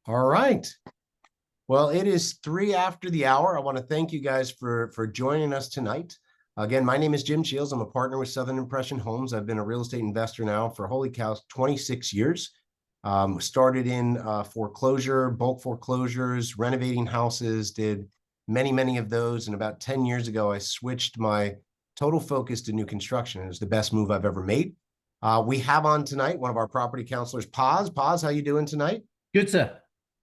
All right. Well, it is 3 after the hour. I want to thank you guys for joining us tonight. Again, my name is Jim Sheils. I'm a partner with Southern Impression Homes. I've been a real estate investor now for, holy cow, 26 years. Started in foreclosure, bulk foreclosures, renovating houses, did many of those. And about 10 years ago, I switched my total focus to new construction. It was the best move I've ever made. We have on tonight one of our property counselors, Paz. Paz, how you doing tonight? Good, sir.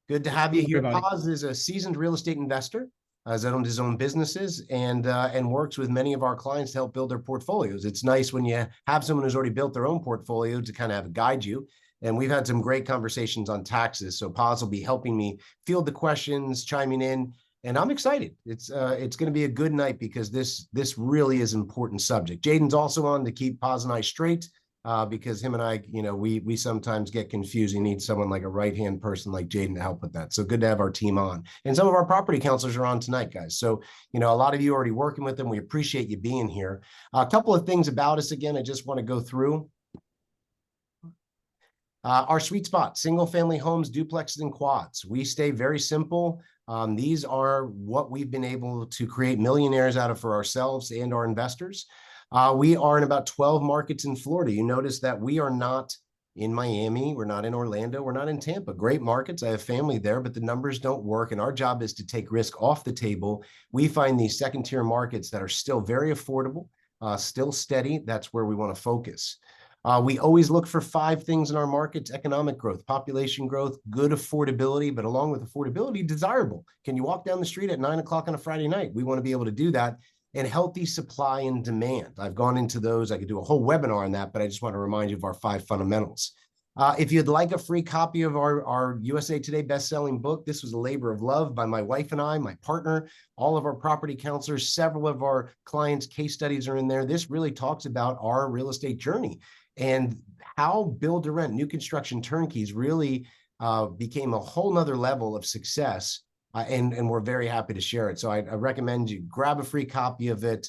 Good to have you here. Everybody. Paz is a seasoned real estate investor, has owned his own businesses and works with many of our clients to help build their portfolios. It's nice when you have someone who's already built their own portfolio to kind of have guide you. And we've had some great conversations on taxes. So Paz will be helping me field the questions, chiming in, and I'm excited. It's going to be a good night because this really is an important subject. Jaden's also on to keep Paz and I straight. Because him and I, we sometimes get confused. You need someone like a right-hand person like Jaden to help with that. So good to have our team on. And some of our property counselors are on tonight, guys. So, a lot of you are already working with them. We appreciate you being here. A couple of things about us, again, I just want to go through. Our sweet spot, single-family homes, duplexes, and quads. We stay very simple. These are what we've been able to create millionaires out of for ourselves and our investors. We are in about 12 markets in Florida. You notice that we are not in Miami. We're not in Orlando. We're not in Tampa. Great markets. I have family there, but the numbers don't work. And our job is to take risk off the table. We find these second-tier markets that are still very affordable, still steady. That's where we want to focus. We always look for 5 things in our markets: economic growth, population growth, good affordability, but along with affordability, desirable. Can you walk down the street at 9 o'clock on a Friday night? We want to be able to do that. And healthy supply and demand. I've gone into those. I could do a whole webinar on that, but I just want to remind you of our 5 fundamentals. If you'd like a free copy of our USA Today best-selling book, this was a labor of love by my wife and I, my partner, all of our property counselors, several of our clients' case studies are in there. This really talks about our real estate journey and how build to rent, new construction turnkeys really became a whole nother level of success. And we're very happy to share it. So I recommend you grab a free copy of it.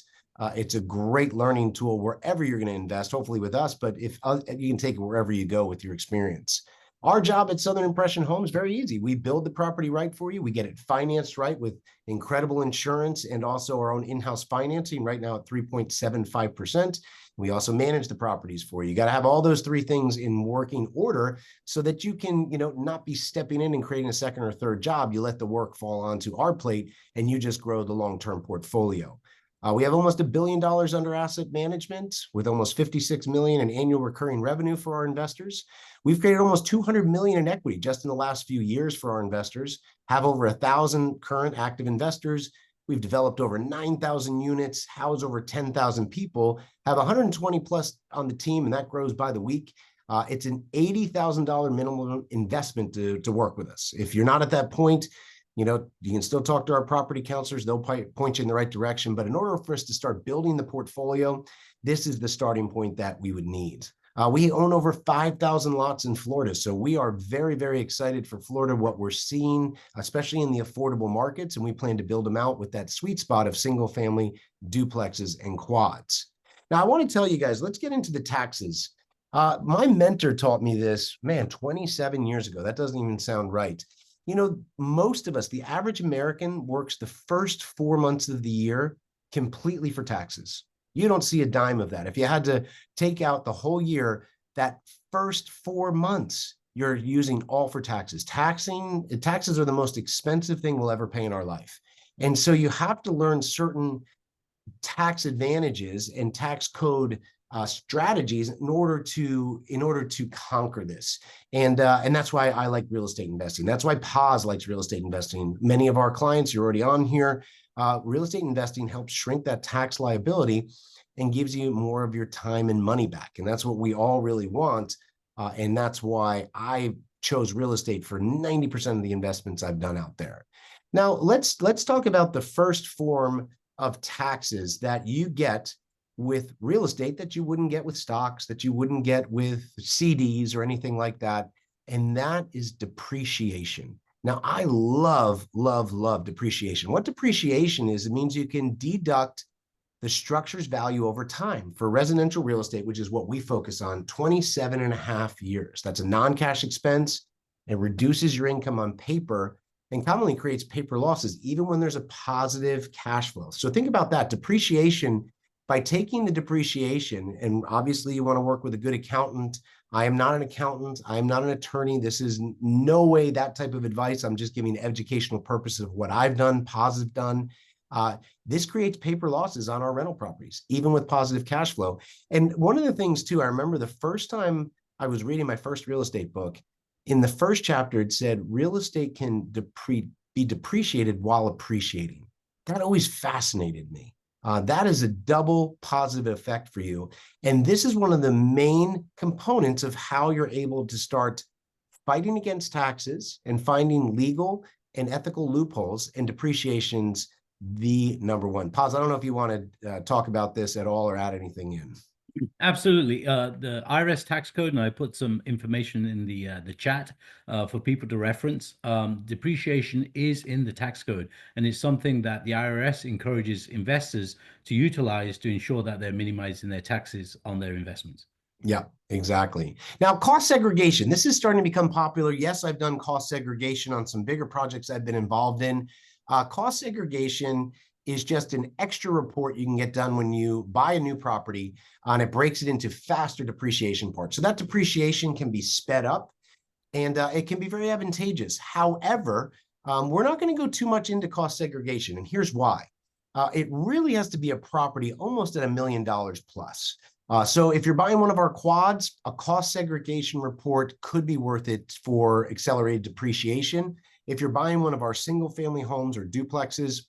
It's a great learning tool wherever you're going to invest, hopefully with us, but if you can take it wherever you go with your experience. Our job at Southern Impression Homes, very easy. We build the property right for you. We get it financed right with incredible insurance and also our own in-house financing right now at 3.75%. We also manage the properties for you. You got to have all those 3 things in working order so that you can, not be stepping in and creating a second or third job. You let the work fall onto our plate and you just grow the long-term portfolio. We have almost $1 billion under asset management with almost 56 million in annual recurring revenue for our investors. We've created almost 200 million in equity just in the last few years for our investors, have over 1,000 current active investors. We've developed over 9,000 units, house over 10,000 people, have 120 plus on the team, and that grows by the week. It's an $80,000 minimum investment to work with us. If you're not at that point, you can still talk to our property counselors. They'll point you in the right direction. But in order for us to start building the portfolio, this is the starting point that we would need. We own over 5,000 lots in Florida. So we are very excited for Florida, what we're seeing, especially in the affordable markets. And we plan to build them out with that sweet spot of single family duplexes and quads. Now, I want to tell you guys, let's get into the taxes. My mentor taught me this, 27 years ago. That doesn't even sound right. Most of us, the average American, works the first 4 months of the year completely for taxes. You don't see a dime of that. If you had to take out the whole year, that first 4 months, you're using all for taxes. Taxes are the most expensive thing we'll ever pay in our life. And so you have to learn certain tax advantages and tax code strategies in order to conquer this. And that's why I like real estate investing. That's why Paz likes real estate investing. Many of our clients, you're already on here. Real estate investing helps shrink that tax liability and gives you more of your time and money back. And that's what we all really want. And that's why I chose real estate for 90% of the investments I've done out there. Now, let's talk about the first form of taxes that you get with real estate that you wouldn't get with stocks, that you wouldn't get with CDs or anything like that. And that is depreciation. Now, I love depreciation. What depreciation is, it means you can deduct the structure's value over time. For residential real estate, which is what we focus on, 27.5 years. That's a non-cash expense. It reduces your income on paper and commonly creates paper losses, even when there's a positive cash flow. So think about that. Depreciation, by taking the depreciation, and obviously you want to work with a good accountant. I am not an accountant. I am not an attorney. This is no way that type of advice. I'm just giving educational purposes of what I've done, positive done. This creates paper losses on our rental properties, even with positive cash flow. And one of the things too, I remember the first time I was reading my first real estate book, in the first chapter, it said real estate can be depreciated while appreciating. That always fascinated me. That is a double positive effect for you. And this is one of the main components of how you're able to start fighting against taxes and finding legal and ethical loopholes, and depreciation's the number one. Paz, I don't know if you want to talk about this at all or add anything in. Absolutely. The IRS tax code, and I put some information in the chat for people to reference. Depreciation is in the tax code, and it's something that the IRS encourages investors to utilize to ensure that they're minimizing their taxes on their investments. Yeah, exactly. Now, cost segregation. This is starting to become popular. Yes, I've done cost segregation on some bigger projects I've been involved in. Cost segregation is just an extra report you can get done when you buy a new property, and it breaks it into faster depreciation parts. So that depreciation can be sped up, and it can be very advantageous. However, we're not going to go too much into cost segregation, and here's why. It really has to be a property almost at $1 million plus. So if you're buying one of our quads, a cost segregation report could be worth it for accelerated depreciation. If you're buying one of our single family homes or duplexes,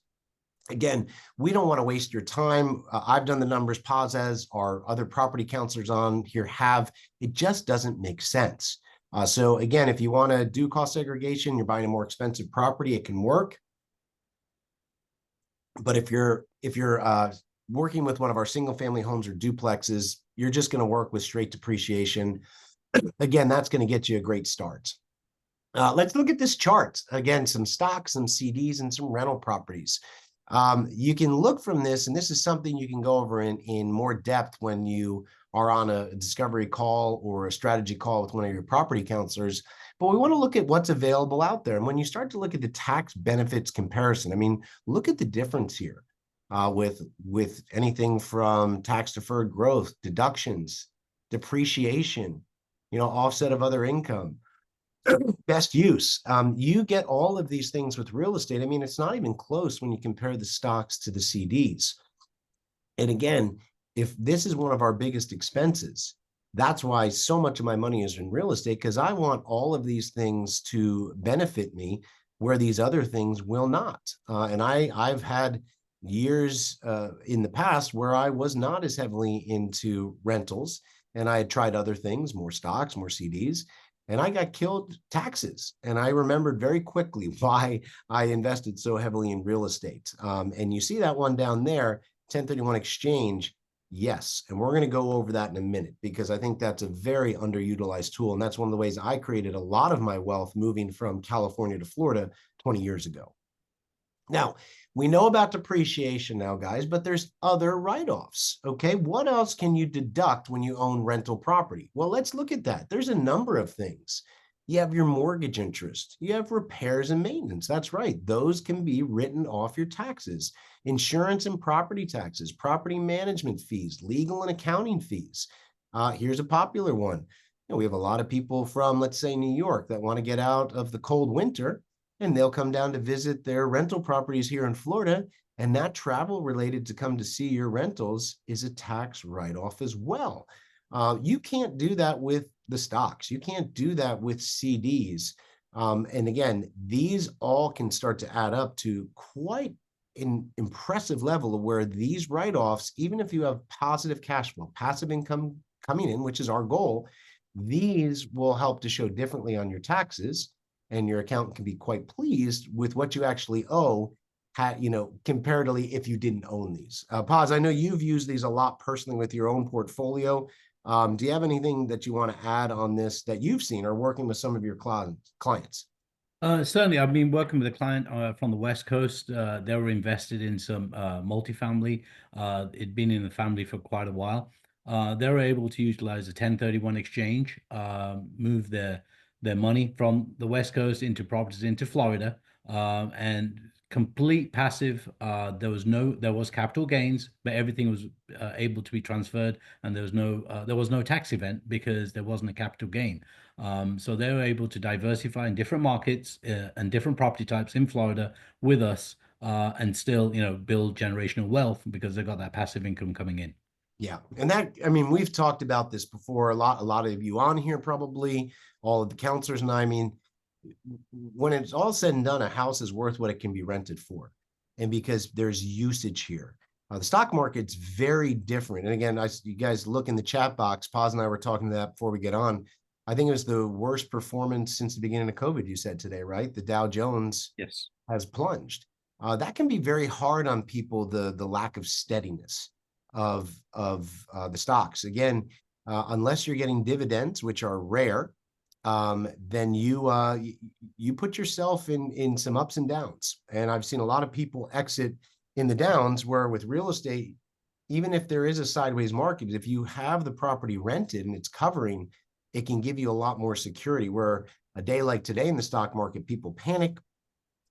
again, we don't want to waste your time. I've done the numbers. Paz has, our other property counselors on here have. It just doesn't make sense. So again, if you want to do cost segregation, you're buying a more expensive property, it can work. But if you're working with one of our single family homes or duplexes, you're just going to work with straight depreciation. Again, that's going to get you a great start. Let's look at this chart. Again, some stocks, some CDs, and some rental properties. You can look from this, and this is something you can go over in more depth when you are on a discovery call or a strategy call with one of your property counselors. But we want to look at what's available out there. And when you start to look at the tax benefits comparison, I mean, look at the difference here with anything from tax deferred growth, deductions, depreciation, offset of other income, best use. You get all of these things with real estate. I mean, it's not even close when you compare the stocks to the CDs. And again, if this is one of our biggest expenses, that's why so much of my money is in real estate, because I want all of these things to benefit me where these other things will not. And I've had years in the past where I was not as heavily into rentals, and I had tried other things, more stocks, more CDs, and I got killed taxes. And I remembered very quickly why I invested so heavily in real estate. And you see that one down there, 1031 exchange. Yes. And we're going to go over that in a minute, because I think that's a very underutilized tool. And that's one of the ways I created a lot of my wealth moving from California to Florida 20 years ago. Now, we know about depreciation now, guys, but there's other write-offs. Okay, what else can you deduct when you own rental property? Well, let's look at that. There's a number of things. You have your mortgage interest. You have repairs and maintenance. That's right. Those can be written off your taxes. Insurance and property taxes, property management fees, legal and accounting fees. Here's a popular one. We have a lot of people from, let's say, New York that want to get out of the cold winter, and they'll come down to visit their rental properties here in Florida. And that travel related to come to see your rentals is a tax write-off as well. You can't do that with the stocks. You can't do that with CDs. And again, these all can start to add up to quite an impressive level of where these write-offs, even if you have positive cash flow, passive income coming in, which is our goal, these will help to show differently on your taxes, and your accountant can be quite pleased with what you actually owe, comparatively if you didn't own these. Paz, I know you've used these a lot personally with your own portfolio. Do you have anything that you want to add on this that you've seen or working with some of your clients? Certainly, I've been working with a client from the West Coast. They were invested in some multifamily. It'd been in the family for quite a while. They were able to utilize a 1031 exchange, move their money from the West Coast into properties into Florida, and complete passive. There was capital gains, but everything was able to be transferred, and there was no tax event because there wasn't a capital gain. So they were able to diversify in different markets and different property types in Florida with us, and still, build generational wealth because they got that passive income coming in. Yeah. And that, I mean, we've talked about this before, a lot of you on here, probably all of the counselors. And I mean, when it's all said and done, a house is worth what it can be rented for. And because there's usage here, the stock market's very different. And again, you guys look in the chat box, Paz and I were talking to that before we get on. I think it was the worst performance since the beginning of COVID, you said today, right? The Dow Jones Yes. has plunged. That can be very hard on people, the lack of steadiness of the stocks. Again, unless you're getting dividends, which are rare, then you put yourself in some ups and downs. And I've seen a lot of people exit in the downs, where with real estate, even if there is a sideways market, if you have the property rented and it's covering, it can give you a lot more security. Where a day like today in the stock market, people panic,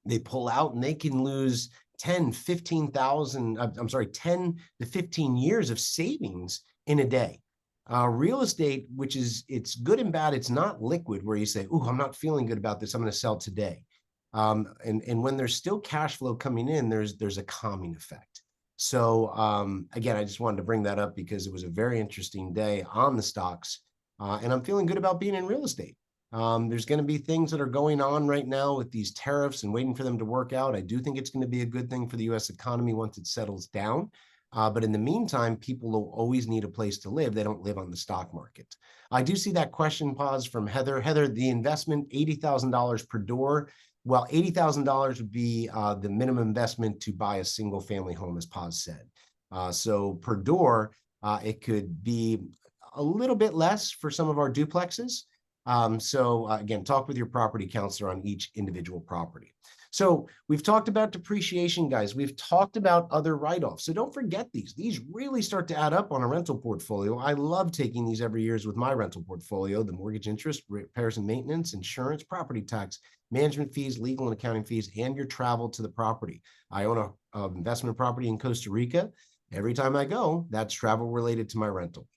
they pull out, and they can lose 10, 15,000, I'm sorry, 10 to 15 years of savings in a day. Real estate, which is, it's good and bad. It's not liquid where you say, "Ooh, I'm not feeling good about this, I'm going to sell today." And when there's still cash flow coming in, there's a calming effect. So again, I just wanted to bring that up because it was a very interesting day on the stocks, and I'm feeling good about being in real estate. There's going to be things that are going on right now with these tariffs and waiting for them to work out. I do think it's going to be a good thing for the U.S. economy once it settles down. But in the meantime, people will always need a place to live. They don't live on the stock market. I do see that question, Pause, from Heather. Heather, the investment, $80,000 per door. Well, $80,000 would be the minimum investment to buy a single family home, as Paz said. So per door, it could be a little bit less for some of our duplexes. So again, talk with your property counselor on each individual property. So we've talked about depreciation, guys. We've talked about other write-offs. So don't forget these. These really start to add up on a rental portfolio. I love taking these every year with my rental portfolio: the mortgage interest, repairs and maintenance, insurance, property tax, management fees, legal and accounting fees, and your travel to the property. I own a investment property in Costa Rica. Every time I go, that's travel related to my rental.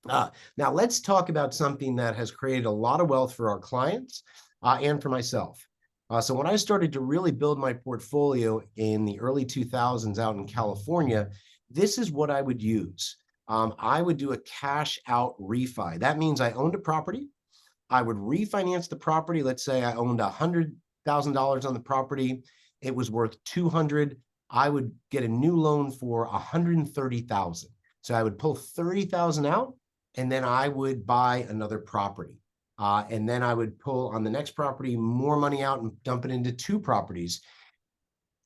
Now let's talk about something that has created a lot of wealth for our clients and for myself. So when I started to really build my portfolio in the early 2000s out in California, this is what I would use. I would do a cash out refi. That means I owned a property. I would refinance the property. Let's say I owned $100,000 on the property. It was worth 200. I would get a new loan for 130,000. So I would pull 30,000 out, and then I would buy another property. And then I would pull on the next property more money out and dump it into two properties.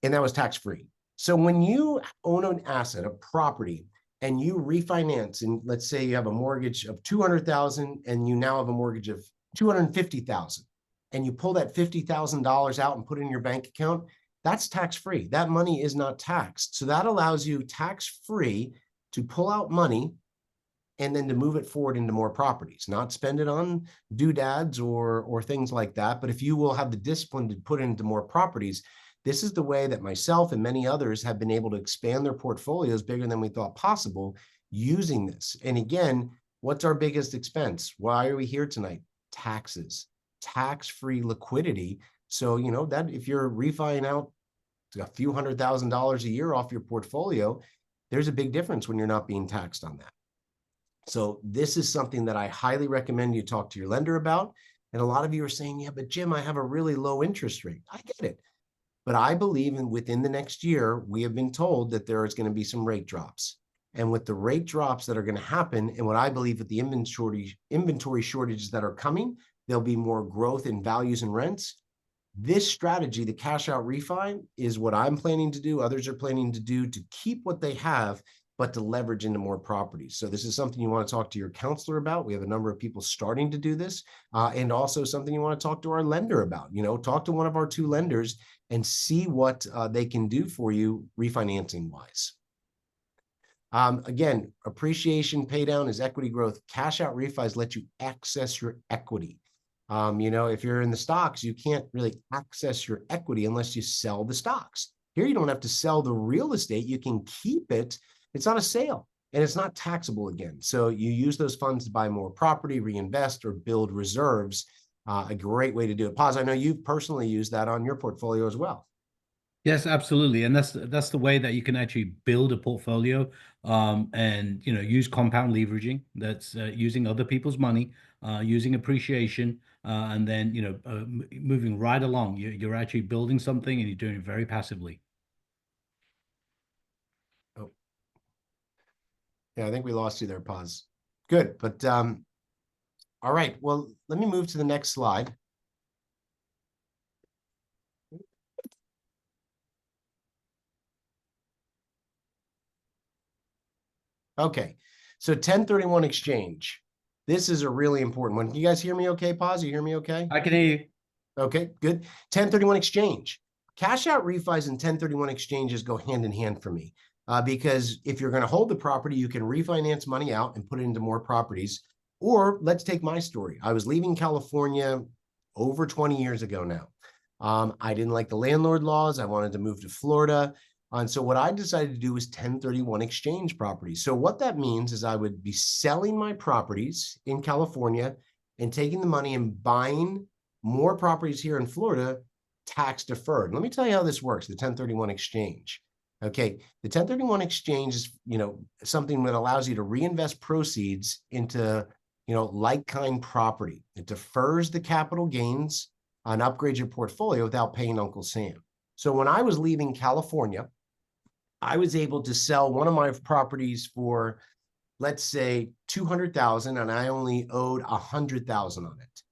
And that was tax-free. So when you own an asset, a property, and you refinance, and let's say you have a mortgage of 200,000 and you now have a mortgage of 250,000, and you pull that $50,000 out and put it in your bank account, that's tax-free. That money is not taxed. So that allows you tax-free to pull out money and then to move it forward into more properties, not spend it on doodads or things like that. But if you will have the discipline to put it into more properties, this is the way that myself and many others have been able to expand their portfolios bigger than we thought possible using this. And again, what's our biggest expense? Why are we here tonight? Taxes, tax-free liquidity. So, that if you're refining out a few $100,000 a year off your portfolio, there's a big difference when you're not being taxed on that. So this is something that I highly recommend you talk to your lender about. And a lot of you are saying, "Yeah, but Jim, I have a really low interest rate." I get it. But I believe within the next year, we have been told that there is going to be some rate drops. And with the rate drops that are going to happen, and what I believe with the inventory shortages that are coming, there'll be more growth in values and rents. This strategy, the cash out refi, is what I'm planning to do. Others are planning to do to keep what they have, but to leverage into more properties. So this is something you want to talk to your counselor about. We have a number of people starting to do this, and also something you want to talk to our lender about. Talk to one of our two lenders and see what they can do for you refinancing wise. Again, appreciation pay down is equity growth. Cash out refis let you access your equity. If you're in the stocks, you can't really access your equity unless you sell the stocks. Here, you don't have to sell the real estate. You can keep it. It's not a sale and it's not taxable again. So you use those funds to buy more property, reinvest, or build reserves. A great way to do it. Paz, I know you've personally used that on your portfolio as well. Yes, absolutely, and that's the way that you can actually build a portfolio, and use compound leveraging. That's using other people's money, using appreciation, and then moving right along. You're actually building something, and you're doing it very passively. Oh, yeah, I think we lost you there, Paz. Good, but all right. Well, let me move to the next slide. Okay, so 1031 exchange. This is a really important one. Can you guys hear me okay, Paz? You hear me okay? I can hear you. Okay, good. 1031 exchange. Cash out refis and 1031 exchanges go hand in hand for me, because if you're going to hold the property, you can refinance money out and put it into more properties. Or let's take my story. I was leaving California over 20 years ago now. I didn't like the landlord laws. I wanted to move to Florida. And so what I decided to do was 1031 exchange properties. So what that means is I would be selling my properties in California and taking the money and buying more properties here in Florida, tax deferred. Let me tell you how this works, the 1031 exchange. Okay, the 1031 exchange is, something that allows you to reinvest proceeds into, like-kind property. It defers the capital gains and upgrades your portfolio without paying Uncle Sam. So when I was leaving California, I was able to sell one of my properties for, let's say, 200,000, and I only owed 100,000 on it.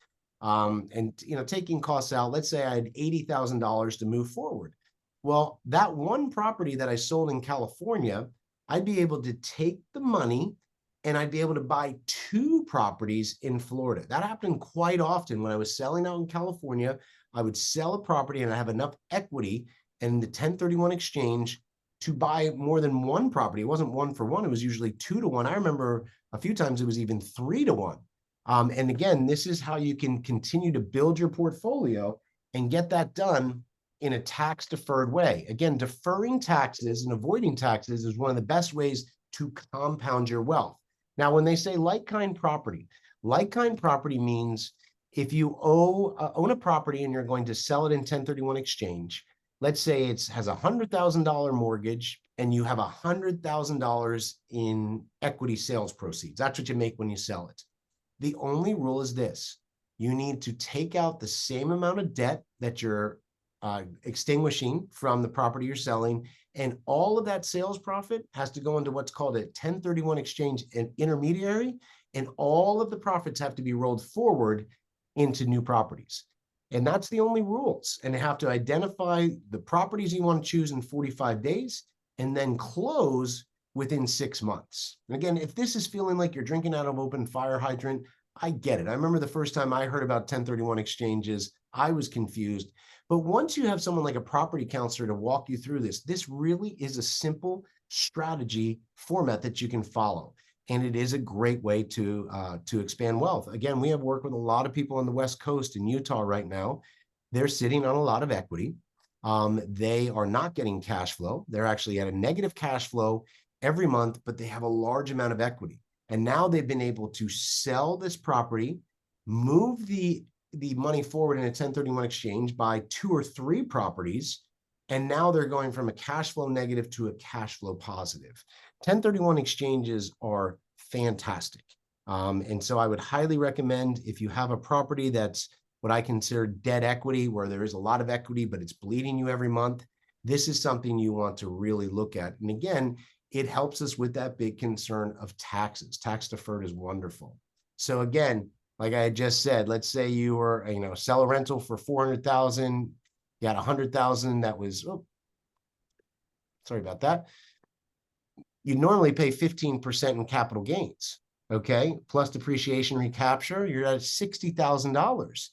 And taking costs out, let's say I had $80,000 to move forward. Well, that one property that I sold in California, I'd be able to take the money and I'd be able to buy two properties in Florida. That happened quite often when I was selling out in California. I would sell a property and I have enough equity in the 1031 exchange to buy more than one property. It wasn't one for one. It was usually 2 to 1. I remember a few times it was even 3 to 1. And again, this is how you can continue to build your portfolio and get that done in a tax deferred way. Again, deferring taxes and avoiding taxes is one of the best ways to compound your wealth. Now, when they say like-kind property means if you own a property and you're going to sell it in 1031 exchange, let's say it has $100,000 mortgage and you have $100,000 in equity sales proceeds. That's what you make when you sell it. The only rule is this: you need to take out the same amount of debt that you're extinguishing from the property you're selling, and all of that sales profit has to go into what's called a 1031 exchange intermediary, and all of the profits have to be rolled forward into new properties. And that's the only rules. And you have to identify the properties you want to choose in 45 days and then close within 6 months. And again, if this is feeling like you're drinking out of open fire hydrant, I get it. I remember the first time I heard about 1031 exchanges, I was confused. But once you have someone like a property counselor to walk you through this really is a simple strategy format that you can follow. And it is a great way to expand wealth. Again, we have worked with a lot of people on the West Coast in Utah right now. They're sitting on a lot of equity. They are not getting cash flow. They're actually at a negative cash flow every month, but they have a large amount of equity. And now they've been able to sell this property, move the money forward in a 1031 exchange, buy 2 or 3 properties, and now they're going from a cash flow negative to a cash flow positive. 1031 exchanges are fantastic. And so I would highly recommend, if you have a property that's what I consider dead equity, where there is a lot of equity, but it's bleeding you every month, this is something you want to really look at. And again, it helps us with that big concern of taxes. Tax deferred is wonderful. So again, like I just said, let's say you were, sell a rental for 400,000, you got 100,000 that was, sorry about that. You normally pay 15% in capital gains, okay? Plus depreciation recapture, you're at $60,000.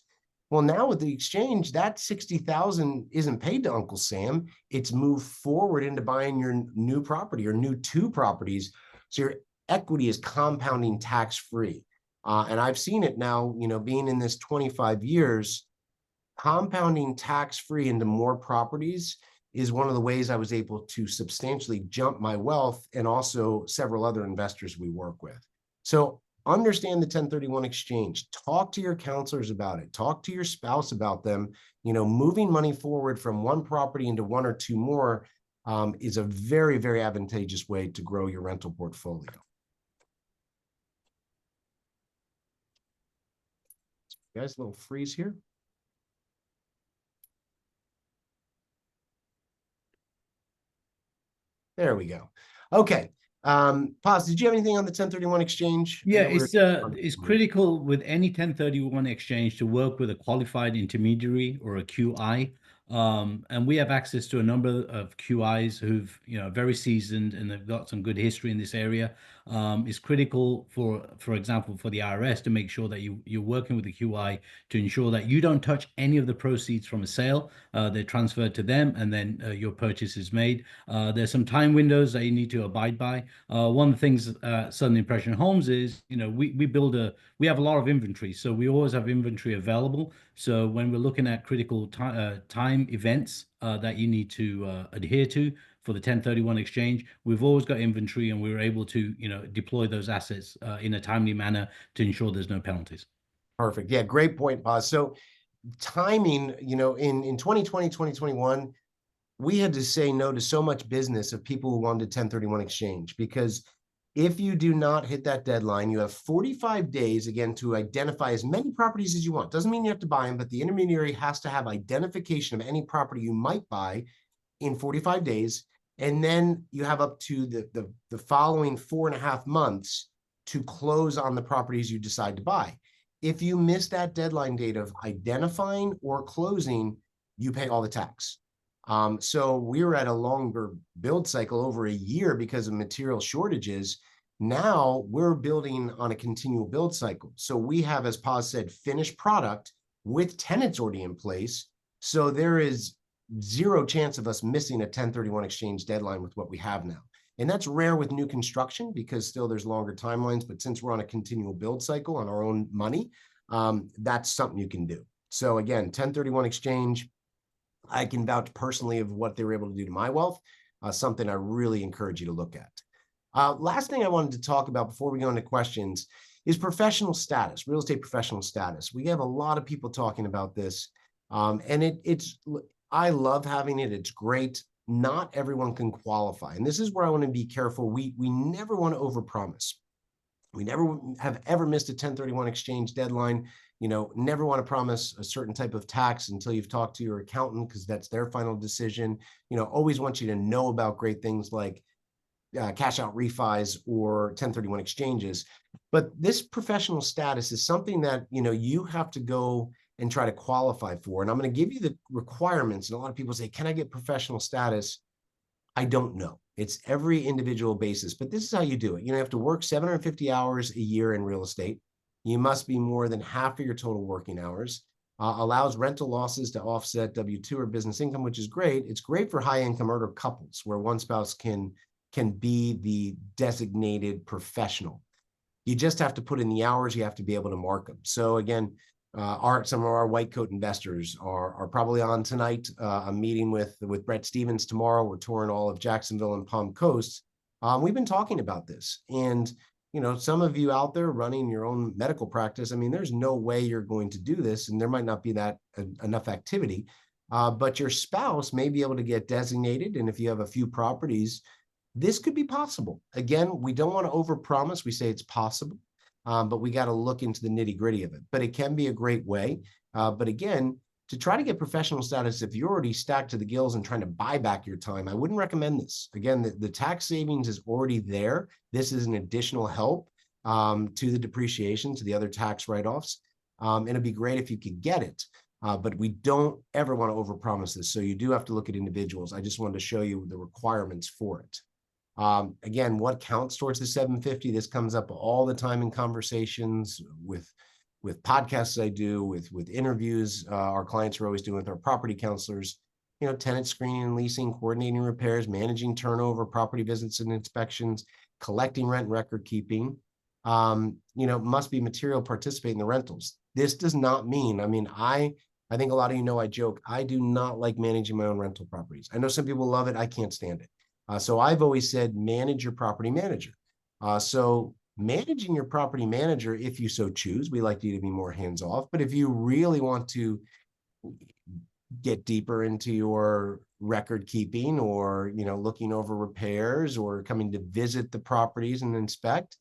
Well, now with the exchange, that 60,000 isn't paid to Uncle Sam. It's moved forward into buying your new property or new 2 properties. So your equity is compounding tax-free. And I've seen it now, being in this 25 years, compounding tax-free into more properties is one of the ways I was able to substantially jump my wealth, and also several other investors we work with. So understand the 1031 exchange. Talk to your counselors about it. Talk to your spouse about them. Moving money forward from one property into one or two more is a very, very advantageous way to grow your rental portfolio. Guys, a little freeze here. There we go. Okay. Paz, did you have anything on the 1031 exchange? Yeah, it's critical with any 1031 exchange to work with a qualified intermediary or a QI. And we have access to a number of QIs who've, very seasoned, and they've got some good history in this area. It's critical for example, for the IRS to make sure that you're working with the QI to ensure that you don't touch any of the proceeds from a sale. They're transferred to them, and then your purchase is made. There's some time windows that you need to abide by. One of the things Southern Impression Homes is, we have a lot of inventory, so we always have inventory available. So when we're looking at critical time events that you need to adhere to for the 1031 exchange, we've always got inventory, and we were able to, deploy those assets in a timely manner to ensure there's no penalties. Perfect. Yeah, great point, Paz. So timing, in 2020, 2021, we had to say no to so much business of people who wanted 1031 exchange, because if you do not hit that deadline, you have 45 days, again, to identify as many properties as you want. Doesn't mean you have to buy them, but the intermediary has to have identification of any property you might buy in 45 days. And then you have up to the following 4.5 months to close on the properties you decide to buy. If you miss that deadline date of identifying or closing, you pay all the tax. So we were at a longer build cycle, over a year, because of material shortages. Now we're building on a continual build cycle. So we have, as Paz said, finished product with tenants already in place. So there is zero chance of us missing a 1031 exchange deadline with what we have now. And that's rare with new construction, because still there's longer timelines. But since we're on a continual build cycle on our own money, that's something you can do. So again, 1031 exchange, I can vouch personally of what they were able to do to my wealth, something I really encourage you to look at. Last thing I wanted to talk about before we go into questions is professional status, real estate professional status. We have a lot of people talking about this, and I love having it. It's great. Not everyone can qualify. And this is where I want to be careful. We never want to overpromise. We never have ever missed a 1031 exchange deadline. Never want to promise a certain type of tax until you've talked to your accountant, because that's their final decision. Always want you to know about great things like cash out refis or 1031 exchanges. But this professional status is something that, you have to go and try to qualify for. And I'm going to give you the requirements. And a lot of people say, can I get professional status? I don't know. It's every individual basis, but this is how you do it. You have to work 750 hours a year in real estate. You must be more than half of your total working hours. Allows rental losses to offset W-2 or business income, which is great. It's great for high income earner couples where one spouse can be the designated professional. You just have to put in the hours. You have to be able to mark them. So again, some of our white coat investors are probably on tonight. I'm meeting with Brett Stevens tomorrow. We're touring all of Jacksonville and Palm Coast. We've been talking about this, and some of you out there running your own medical practice, I mean, there's no way you're going to do this, and there might not be that enough activity. But your spouse may be able to get designated, and if you have a few properties, this could be possible. Again, we don't want to overpromise. We say it's possible. But we got to look into the nitty gritty of it. But it can be a great way. But again, to try to get professional status, if you're already stacked to the gills and trying to buy back your time, I wouldn't recommend this. Again, the tax savings is already there. This is an additional help to the depreciation, to the other tax write-offs. And it'd be great if you could get it. But we don't ever want to overpromise this. So you do have to look at individuals. I just wanted to show you the requirements for it. Again, what counts towards the 750? This comes up all the time in conversations with podcasts I do, with interviews our clients are always doing with our property counselors. Tenant screening and leasing, coordinating repairs, managing turnover, property visits and inspections, collecting rent and record keeping. must be material participate in the rentals. This does not mean, I think a lot of you know I joke, I do not like managing my own rental properties. I know some people love it. I can't stand it. So I've always said manage your property manager. So managing your property manager, if you so choose, we like you to be more hands off. But if you really want to get deeper into your record keeping, or looking over repairs, or coming to visit the properties and inspect,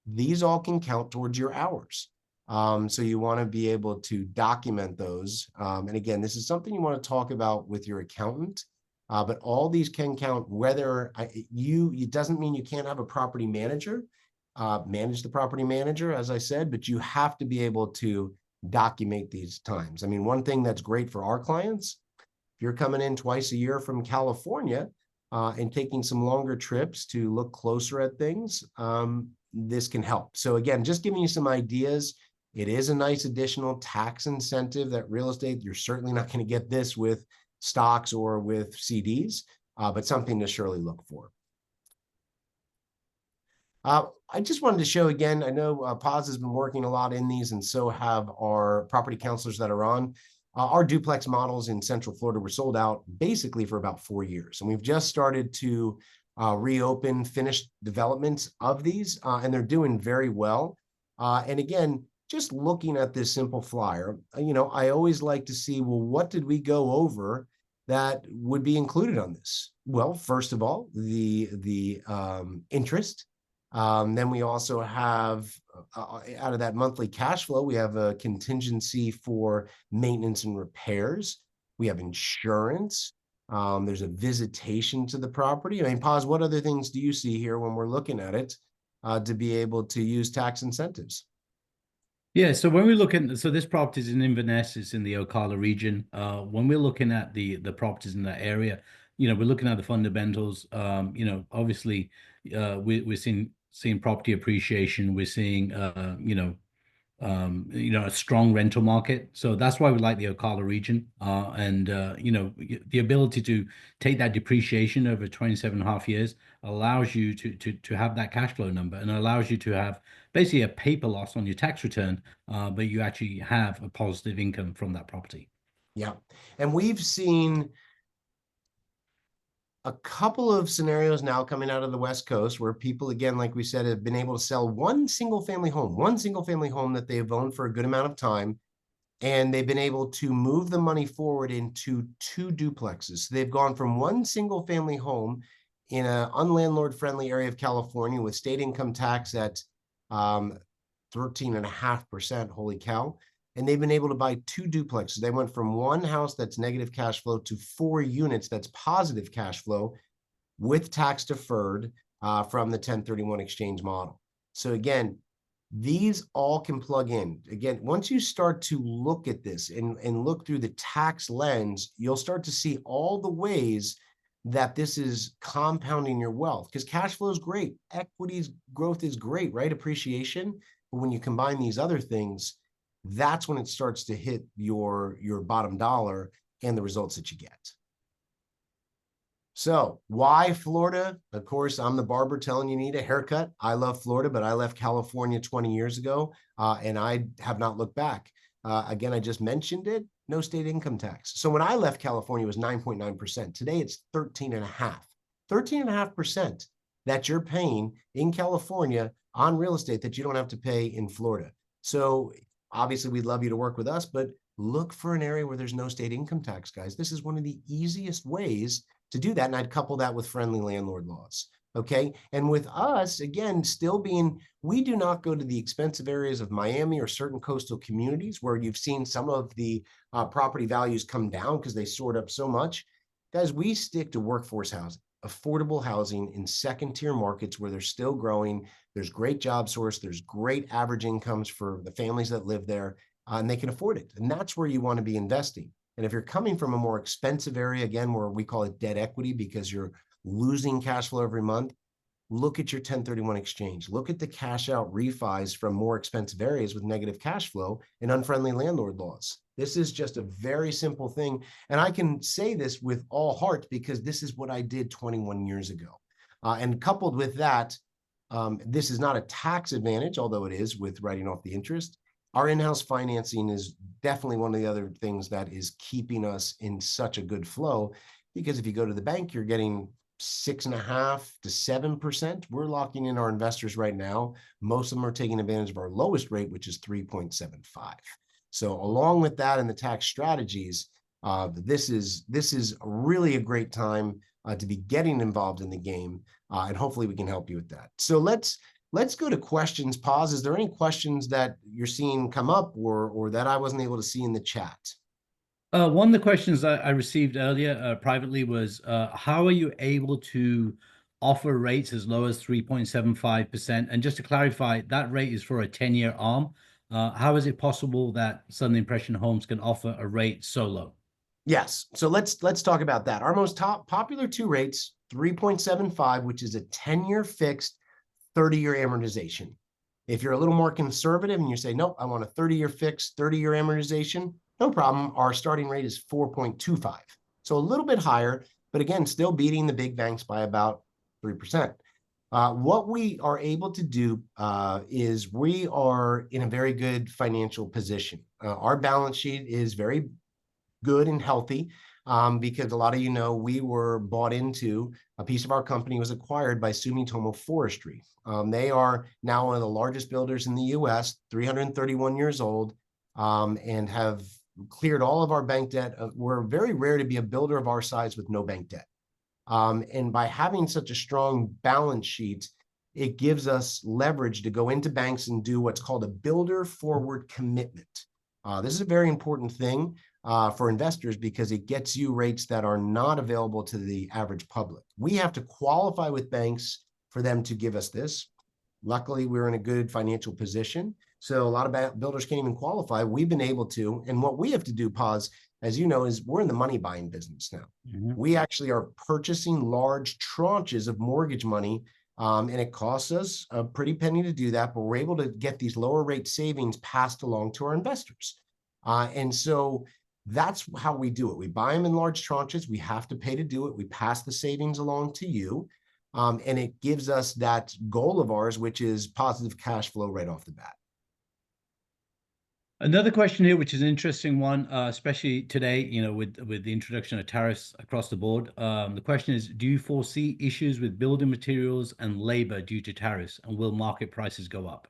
these all can count towards your hours. So you want to be able to document those. And again, this is something you want to talk about with your accountant. But all these can count. Whether it doesn't mean you can't have a property manager manage the property manager, as I said, but you have to be able to document these times. I mean, one thing that's great for our clients, if you're coming in twice a year from California and taking some longer trips to look closer at things, this can help. So again, just giving you some ideas. It is a nice additional tax incentive that real estate, you're certainly not going to get this with stocks or with CDs, but something to surely look for. I just wanted to show again, I know Paz has been working a lot in these, and so have our property counselors that are on. Our duplex models in Central Florida were sold out basically for about 4 years. And we've just started to reopen finished developments of these, and they're doing very well. And again, just looking at this simple flyer, I always like to see, well, what did we go over that would be included on this? Well, first of all, the interest. Then we also have, out of that monthly cash flow, we have a contingency for maintenance and repairs. We have insurance. There's a visitation to the property. I mean, Paz, what other things do you see here when we're looking at it to be able to use tax incentives? Yeah, so when we look at, so this property is in Inverness, it's in the Ocala region. When we're looking at the properties in that area, we're looking at the fundamentals. Obviously, we're seeing property appreciation. We're seeing a strong rental market. So that's why we like the Ocala region. The ability to take that depreciation over 27 and a half years allows you to have that cash flow number, and allows you to have basically a paper loss on your tax return, but you actually have a positive income from that property. Yeah. And we've seen a couple of scenarios now coming out of the West Coast where people, again, like we said, have been able to sell one single family home that they've owned for a good amount of time. And they've been able to move the money forward into 2 duplexes. So they've gone from one single family home in an unlandlord friendly area of California with state income tax at 13.5%. Holy cow. And they've been able to buy 2 duplexes. They went from one house that's negative cash flow to 4 units that's positive cash flow with tax deferred from the 1031 exchange model. So again, these all can plug in. Again, once you start to look at this and look through the tax lens, you'll start to see all the ways that this is compounding your wealth, because cash flow is great. Equities growth is great, right? Appreciation. But when you combine these other things, that's when it starts to hit your bottom dollar and the results that you get. So why Florida? Of course, I'm the barber telling you need a haircut. I love Florida, but I left California 20 years ago, and I have not looked back. Again, I just mentioned it, no state income tax. So when I left California, it was 9.9%. Today, it's 13.5%. 13.5% that you're paying in California on real estate that you don't have to pay in Florida. So obviously, we'd love you to work with us, but look for an area where there's no state income tax, guys. This is one of the easiest ways to do that. And I'd couple that with friendly landlord laws. Okay. And with us, again, still being, we do not go to the expensive areas of Miami or certain coastal communities where you've seen some of the property values come down because they soared up so much. Guys, we stick to workforce housing, affordable housing in second tier markets where they're still growing. There's great job source. There's great average incomes for the families that live there, and they can afford it. And that's where you want to be investing. And if you're coming from a more expensive area, again, where we call it debt equity because you're losing cash flow every month, look at your 1031 exchange. Look at the cash out refis from more expensive areas with negative cash flow and unfriendly landlord laws. This is just a very simple thing. And I can say this with all heart because this is what I did 21 years ago. And coupled with that, This is not a tax advantage, although it is with writing off the interest. Our in-house financing is definitely one of the other things that is keeping us in such a good flow, because if you go to the bank, you're getting 6.5 to 7%. We're locking in our investors right now. Most of them are taking advantage of our lowest rate, which is 3.75. So along with that and the tax strategies, this is really a great time to be getting involved in the game, and hopefully we can help you with that. So let's go to questions. Pause. Is there any questions that you're seeing come up, or that I wasn't able to see in the chat? One of the questions I received earlier privately was, how are you able to offer rates as low as 3.75%? And just to clarify, that rate is for a 10-year arm. How is it possible that Southern Impression Homes can offer a rate so low? Yes. So let's talk about that. Our most popular two rates, 3.75, which is a 10-year fixed, 30-year amortization. If you're a little more conservative and you say, nope, I want a 30-year fixed, 30-year amortization, no problem. Our starting rate is 4.25. So a little bit higher, but again, still beating the big banks by about 3%. What we are able to do is we are in a very good financial position. Our balance sheet is very good and healthy, because a lot of we were bought into, a piece of our company was acquired by Sumitomo Forestry. They are now one of the largest builders in the US, 331 years old, and have cleared all of our bank debt. We're very rare to be a builder of our size with no bank debt. And by having such a strong balance sheet, it gives us leverage to go into banks and do what's called a builder forward commitment. This is a very important thing for investors, because it gets you rates that are not available to the average public. We have to qualify with banks for them to give us this. Luckily, we're in a good financial position, so a lot of builders can't even qualify. We've been able to, and what we have to do, Pause, as you know, is we're in the money buying business now. We actually are purchasing large tranches of mortgage money, and it costs us a pretty penny to do that, but we're able to get these lower rate savings passed along to our investors. And so that's how we do it. We buy them in large tranches. We have to pay to do it. We pass the savings along to you. And it gives us that goal of ours, which is positive cash flow right off the bat. Another question here, which is an interesting one, especially today, with the introduction of tariffs across the board. The question is, do you foresee issues with building materials and labor due to tariffs, and will market prices go up?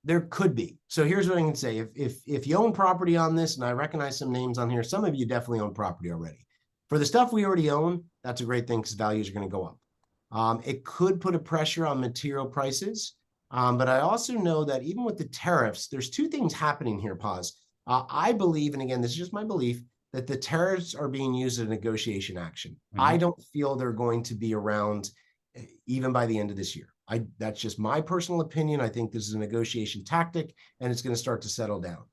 There could be. So here's what I can say. If you own property on this, and I recognize some names on here, some of you definitely own property already. For the stuff we already own, that's a great thing, because values are going to go up. It could put a pressure on material prices. But I also know that even with the tariffs, there's two things happening here, Pause. I believe, and again, this is just my belief, that the tariffs are being used as a negotiation action. I don't feel they're going to be around even by the end of this year. That's just my personal opinion. I think this is a negotiation tactic, and it's going to start to settle down.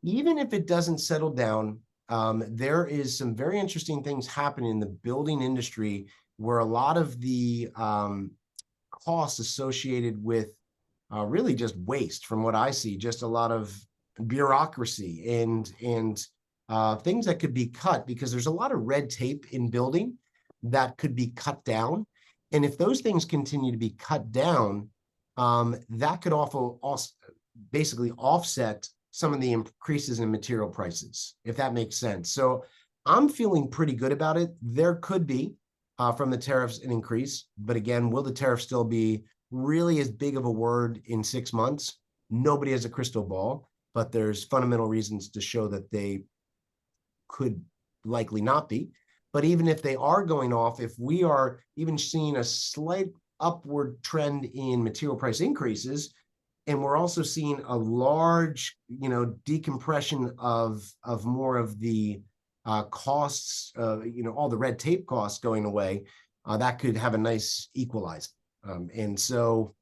Even if it doesn't settle down, there is some very interesting things happening in the building industry, where a lot of the costs associated with really just waste, from what I see, just a lot of bureaucracy and things that could be cut, because there's a lot of red tape in building that could be cut down. And if those things continue to be cut down, that could also basically offset some of the increases in material prices, if that makes sense. So I'm feeling pretty good about it. There could be, from the tariffs, an increase. But again, will the tariff still be really as big of a word in 6 months? Nobody has a crystal ball, but there's fundamental reasons to show that they could likely not be. But even if they are going off, if we are even seeing a slight upward trend in material price increases, and we're also seeing a large, decompression of more of the costs, all the red tape costs going away, that could have a nice equalizer. And so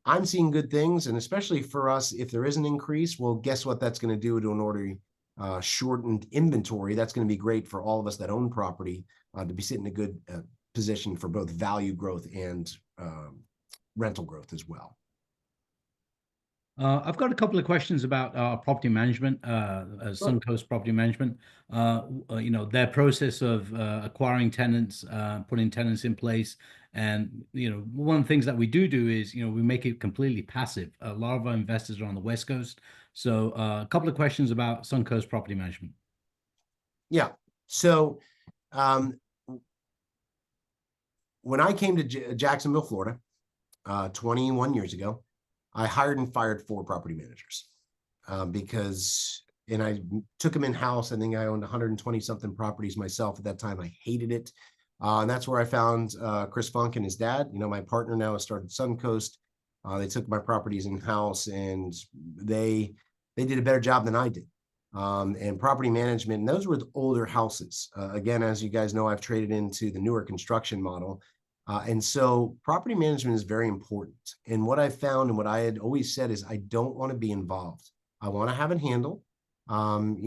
I'm seeing good things, and especially for us, if there is an increase, well, guess what that's going to do to an already shortened inventory? That's going to be great for all of us that own property, to be sitting in a good position for both value growth and rental growth as well. I've got a couple of questions about property management, Sure. Suncoast Property Management. Their process of acquiring tenants, putting tenants in place, and one of the things that we do is we make it completely passive. A lot of our investors are on the West Coast, so a couple of questions about Suncoast Property Management. Yeah. So um, when I came to Jacksonville, Florida, 21 years ago, I hired and fired 4 property managers and I took them in house. I think I owned 120 something properties myself at that time. I hated it. And that's where I found Chris Funk and his dad. My partner now has started Suncoast. They took my properties in house, and they did a better job than I did. And property management, and those were the older houses. Again, as you guys know, I've traded into the newer construction model. And so property management is very important. And what I found and what I had always said is I don't want to be involved. I want to have it handled. And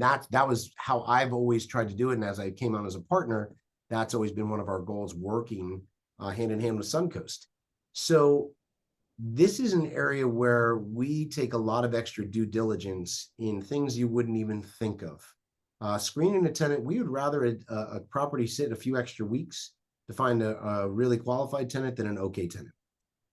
that was how I've always tried to do it. And as I came on as a partner, that's always been one of our goals, working hand in hand with Suncoast. So this is an area where we take a lot of extra due diligence in things you wouldn't even think of. Screening a tenant, we would rather a property sit a few extra weeks to find a really qualified tenant than an okay tenant.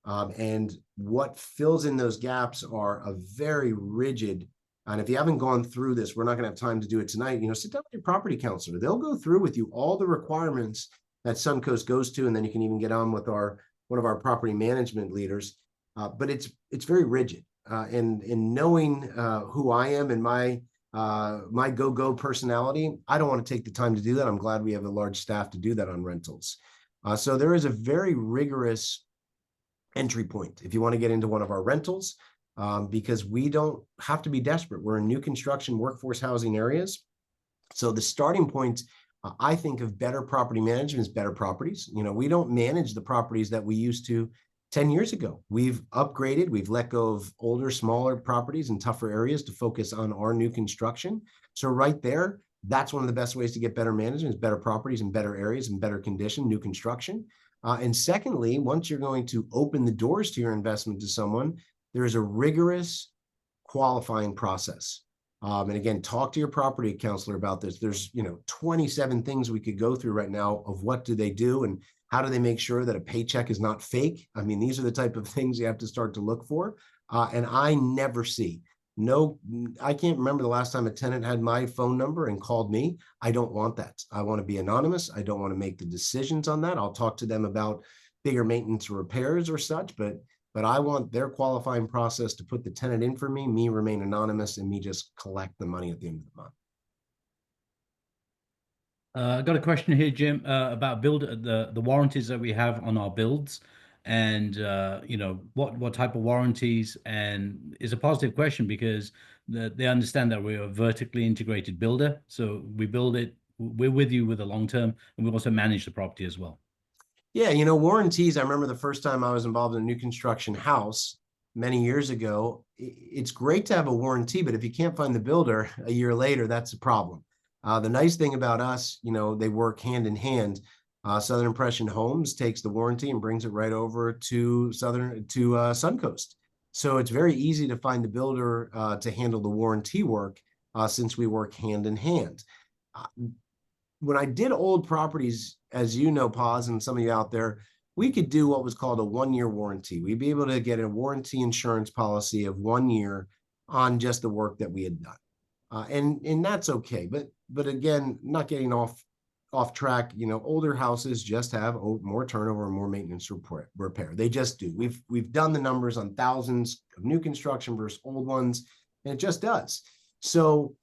And what fills in those gaps are a very rigid, and if you haven't gone through this, we're not going to have time to do it tonight. Sit down with your property counselor. They'll go through with you all the requirements that Suncoast goes to, and then you can even get on with one of our property management leaders. But it's very rigid. And in knowing who I am and my go personality, I don't want to take the time to do that. I'm glad we have a large staff to do that on rentals. So there is a very rigorous entry point if you want to get into one of our rentals, because we don't have to be desperate. We're in new construction workforce housing areas. So the starting point, I think, of better property management is better properties. We don't manage the properties that we used to 10 years ago. We've upgraded, we've let go of older, smaller properties in tougher areas to focus on our new construction. So right there, that's one of the best ways to get better management is better properties in better areas and better condition, new construction. And secondly, once you're going to open the doors to your investment to someone, there is a rigorous qualifying process. And again, talk to your property counselor about this. There's 27 things we could go through right now of what do they do and how do they make sure that a paycheck is not fake. I mean, these are the type of things you have to start to look for. And I never see. No, I can't remember the last time a tenant had my phone number and called me. I don't want that. I want to be anonymous. I don't want to make the decisions on that. I'll talk to them about bigger maintenance or repairs or such, but I want their qualifying process to put the tenant in for me remain anonymous, and me just collect the money at the end of the month. I got a question here, Jim, about the warranties that we have on our builds, and what type of warranties, and is a positive question because they understand that we're a vertically integrated builder, so we build it, we're with you with the long term, and we also manage the property as well. Yeah, warranties. I remember the first time I was involved in a new construction house many years ago. It's great to have a warranty, but if you can't find the builder a year later, that's a problem. The nice thing about us, they work hand in hand. Southern Impression Homes takes the warranty and brings it right over to Suncoast. So it's very easy to find the builder to handle the warranty work since we work hand in hand. When I did old properties, as you know, Paz, and some of you out there, we could do what was called a 1-year warranty. We'd be able to get a warranty insurance policy of 1 year on just the work that we had done. And that's okay. But again, not getting off track, older houses just have more turnover and more maintenance repair. They just do. We've done the numbers on thousands of new construction versus old ones, and it just does. So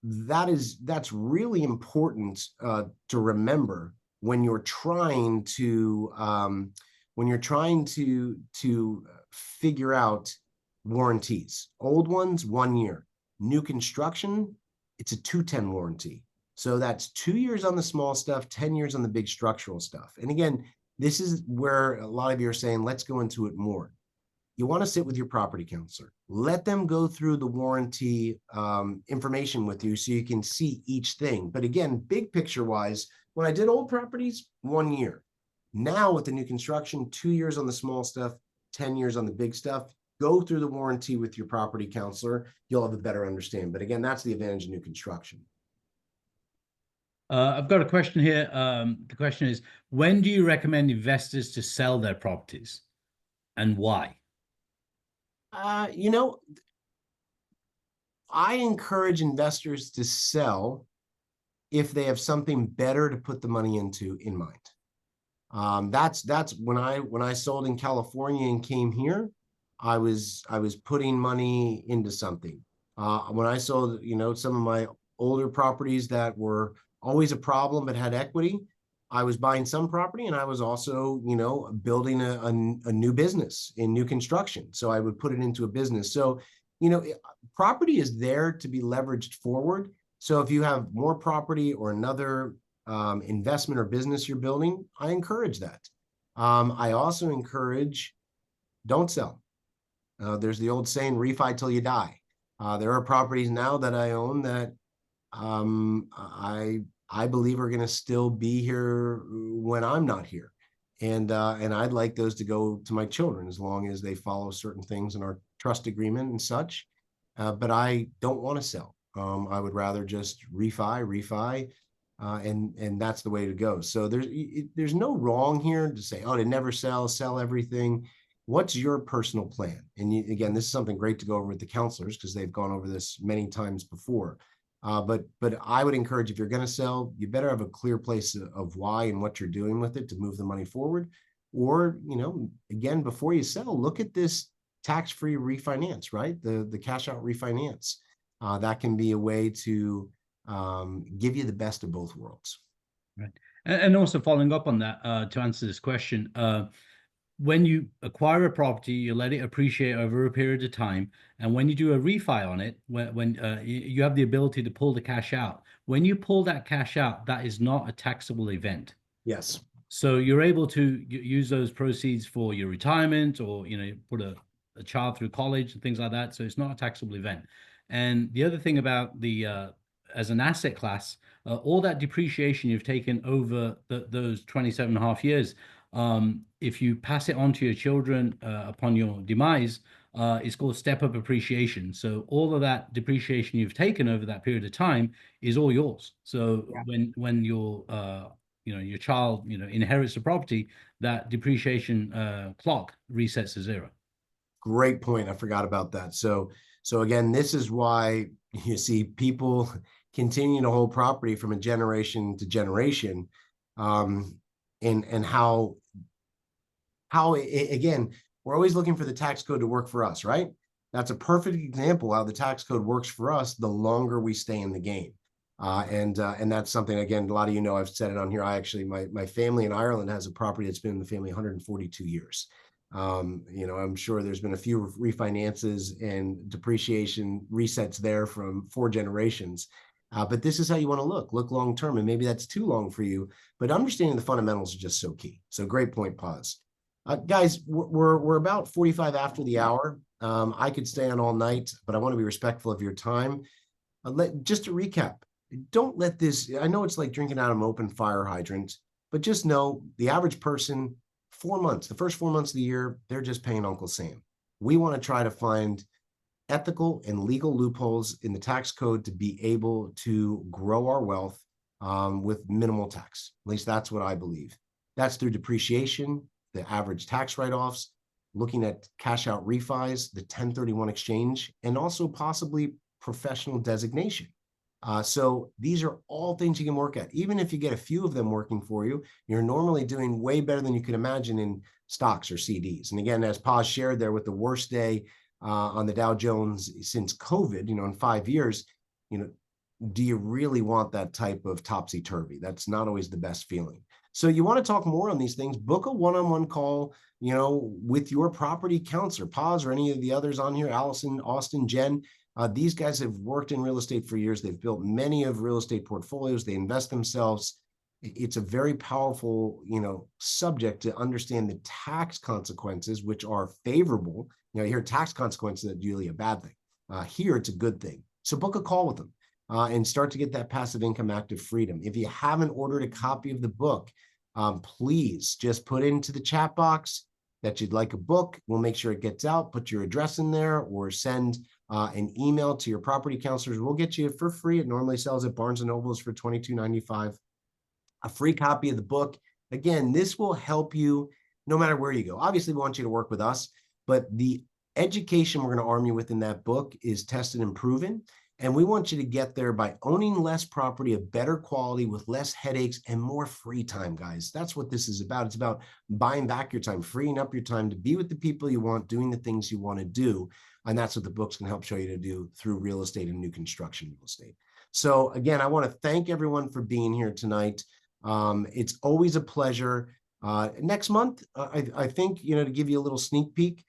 that's really important to remember when you're trying to figure out warranties. Old ones, 1 year. New construction, it's a 2-10 warranty. So that's 2 years on the small stuff, 10 years on the big structural stuff. And again, this is where a lot of you are saying, let's go into it more. You want to sit with your property counselor. Let them go through the warranty information with you so you can see each thing. But again, big picture wise, when I did old properties, 1 year. Now with the new construction, 2 years on the small stuff, 10 years on the big stuff. go through the warranty with your property counselor, you'll have a better understanding. But again, that's the advantage of new construction. I've got a question here. The question is, when do you recommend investors to sell their properties and why? You know, I encourage investors to sell if they have something better to put the money into in mind. That's when I sold in California and came here, I was putting money into something. When I sold, some of my older properties that were always a problem but had equity, I was buying some property and I was also, building a new business in new construction. So I would put it into a business. So, property is there to be leveraged forward. So if you have more property or another investment or business you're building, I encourage that. I also encourage don't sell. There's the old saying, refi till you die. There are properties now that I own that I believe are going to still be here when I'm not here. And I'd like those to go to my children as long as they follow certain things in our trust agreement and such. But I don't want to sell. I would rather just refi, and that's the way to go. So there's no wrong here to say, oh, to never sell everything. What's your personal plan? And again, this is something great to go over with the counselors because they've gone over this many times before. But I would encourage, if you're going to sell, you better have a clear place of why and what you're doing with it to move the money forward. Or, again, before you sell, look at this tax-free refinance, right? The cash out refinance. That can be a way to give you the best of both worlds. Right. And also following up on that, to answer this question, when you acquire a property, you let it appreciate over a period of time. And when you do a refi on it, when you have the ability to pull the cash out, when you pull that cash out, that is not a taxable event. Yes. So you're able to use those proceeds for your retirement, or, put a child through college and things like that. So it's not a taxable event. And the other thing about the as an asset class, all that depreciation you've taken over those 27 and a half years, if you pass it on to your children upon your demise, it's called step-up appreciation. So all of that depreciation you've taken over that period of time is all yours. So when your child inherits the property, that depreciation clock resets to zero. Great point. I forgot about that. So again, this is why you see people continue to hold property from a generation to generation, and how again, we're always looking for the tax code to work for us, right? That's a perfect example how the tax code works for us the longer we stay in the game. And that's something, again, a lot of I've said it on here. I actually, my family in Ireland has a property that's been in the family 142 years. I'm sure there's been a few refinances and depreciation resets there from 4 generations. But this is how you want to look long term. And maybe that's too long for you, but understanding the fundamentals is just so key. So great point, Paz. Guys, we're about 45 after the hour. I could stay on all night, but I want to be respectful of your time. Just to recap, don't let this, I know it's like drinking out of an open fire hydrant, but just know the average person, 4 months, the first 4 months of the year, they're just paying Uncle Sam. We want to try to find ethical and legal loopholes in the tax code to be able to grow our wealth with minimal tax. At least that's what I believe. That's through depreciation, the average tax write-offs, looking at cash out refis, the 1031 exchange, and also possibly professional designation. So these are all things you can work at. Even if you get a few of them working for you, you're normally doing way better than you could imagine in stocks or CDs. And again, as Paz shared there, with the worst day on the Dow Jones since COVID, in 5 years, do you really want that type of topsy-turvy? That's not always the best feeling. So you want to talk more on these things, book a one-on-one call, with your property counselor, Paz, or any of the others on here, Allison, Austin, Jen. These guys have worked in real estate for years. They've built many of real estate portfolios. They invest themselves. It's a very powerful, subject to understand the tax consequences, which are favorable. You hear tax consequences are usually a bad thing. Here, it's a good thing. So book a call with them and start to get that passive income active freedom. If you haven't ordered a copy of the book, please just put into the chat box, that you'd like a book, we'll make sure it gets out. Put your address in there or send an email to your property counselors. We'll get you for free. It normally sells at Barnes & Nobles for $22.95. A free copy of the book. Again, this will help you no matter where you go. Obviously, we want you to work with us, but the education we're going to arm you with in that book is tested and proven. And we want you to get there by owning less property of better quality with less headaches and more free time, guys. That's what this is about. It's about buying back your time, freeing up your time to be with the people you want, doing the things you want to do. And that's what the book's going to help show you to do through real estate and new construction real estate. So again, I want to thank everyone for being here tonight. It's always a pleasure. Next month, I think, to give you a little sneak peek,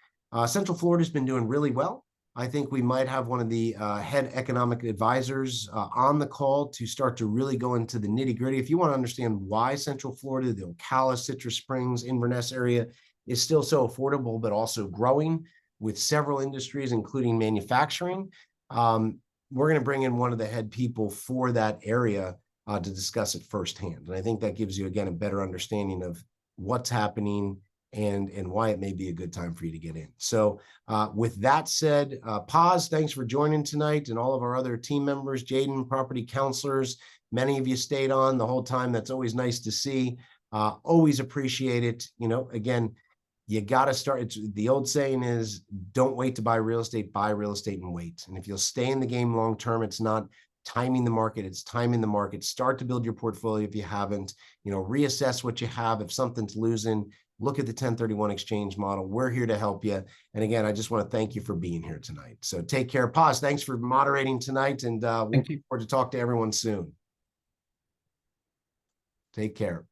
Central Florida's been doing really well. I think we might have one of the head economic advisors on the call to start to really go into the nitty gritty. If you want to understand why Central Florida, the Ocala, Citrus Springs, Inverness area is still so affordable, but also growing with several industries, including manufacturing, we're going to bring in one of the head people for that area to discuss it firsthand. And I think that gives you, again, a better understanding of what's happening and why it may be a good time for you to get in. So with that said, Paz, thanks for joining tonight, and all of our other team members, Jaden, property counselors, many of you stayed on the whole time. That's always nice to see. Always appreciate it. Again, you got to start. The old saying is, don't wait to buy real estate, buy real estate and wait. And if you'll stay in the game long term, it's not timing the market, it's timing the market. Start to build your portfolio if you haven't, reassess what you have. If something's losing, look at the 1031 exchange model. We're here to help you. And again, I just want to thank you for being here tonight. So take care. Paz, thanks for moderating tonight, and we'll look forward to talk to everyone soon. Take care.